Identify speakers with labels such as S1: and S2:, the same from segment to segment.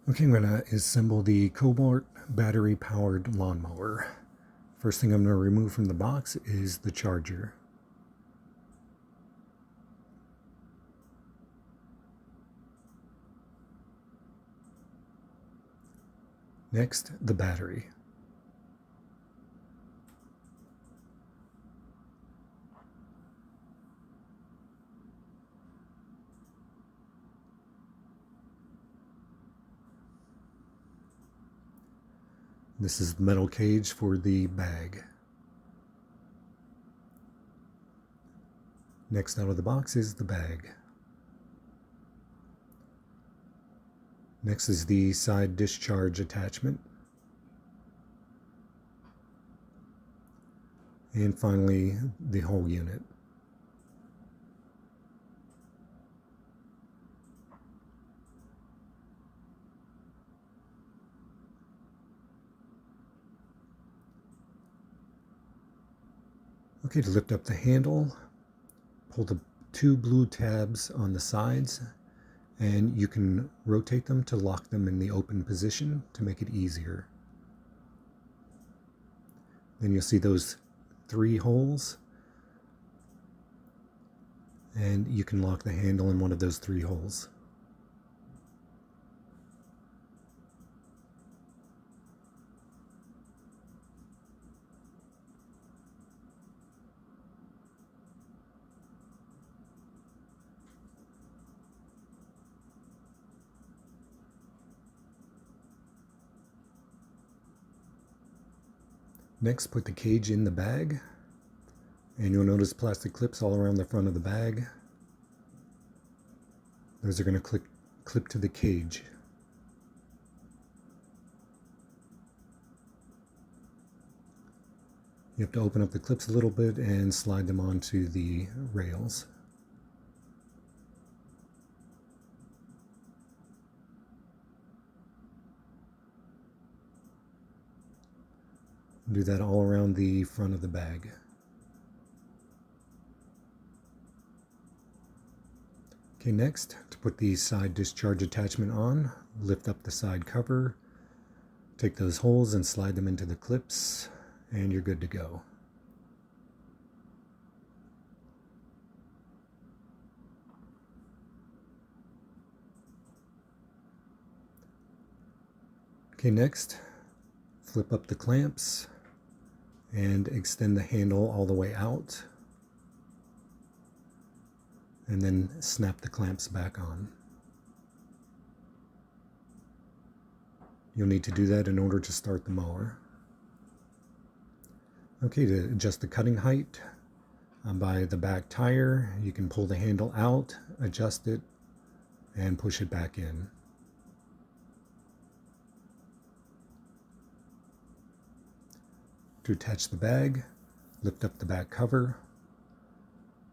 S1: Okay, I'm going to assemble the Kobalt battery-powered lawnmower. First thing I'm going to remove from the box is the charger. Next, the battery. This is the metal cage for the bag. Next out of the box is the bag. Next is the side discharge attachment. And finally, the whole unit. Okay, to lift up the handle, pull the two blue tabs on the sides, and you can rotate them to lock them in the open position to make it easier. Then you'll see those three holes, and you can lock the handle in one of those three holes. Next, put the cage in the bag, and you'll notice plastic clips all around the front of the bag. Those are going to clip to the cage. You have to open up the clips a little bit and slide them onto the rails. Do that all around the front of the bag. Okay, next, to put the side discharge attachment on, lift up the side cover, take those holes and slide them into the clips, and you're good to go. Okay, next, flip up the clamps and extend the handle all the way out, and then snap the clamps back on. You'll need to do that in order to start the mower. Okay, to adjust the cutting height by the back tire, you can pull the handle out, adjust it, and push it back in. To attach the bag, lift up the back cover,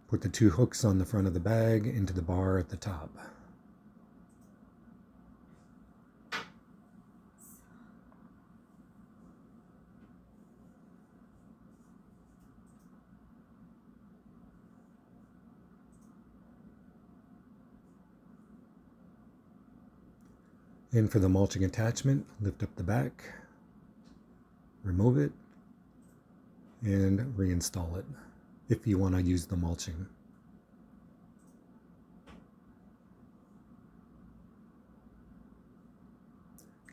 S1: put the two hooks on the front of the bag into the bar at the top. And for the mulching attachment, lift up the back, remove it, and reinstall it if you want to use the mulching.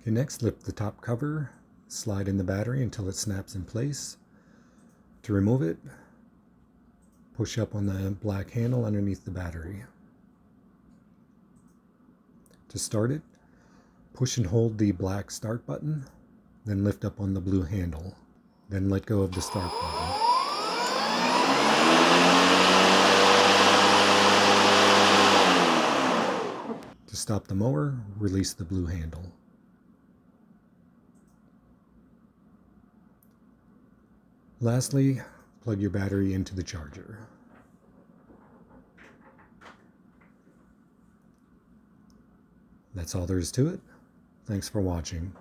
S1: Okay, next lift the top cover, slide in the battery until it snaps in place. To remove it, push up on the black handle underneath the battery. To start it, push and hold the black start button, then lift up on the blue handle. Then let go of the start button. To stop the mower, release the blue handle. Lastly, plug your battery into the charger. That's all there is to it. Thanks for watching.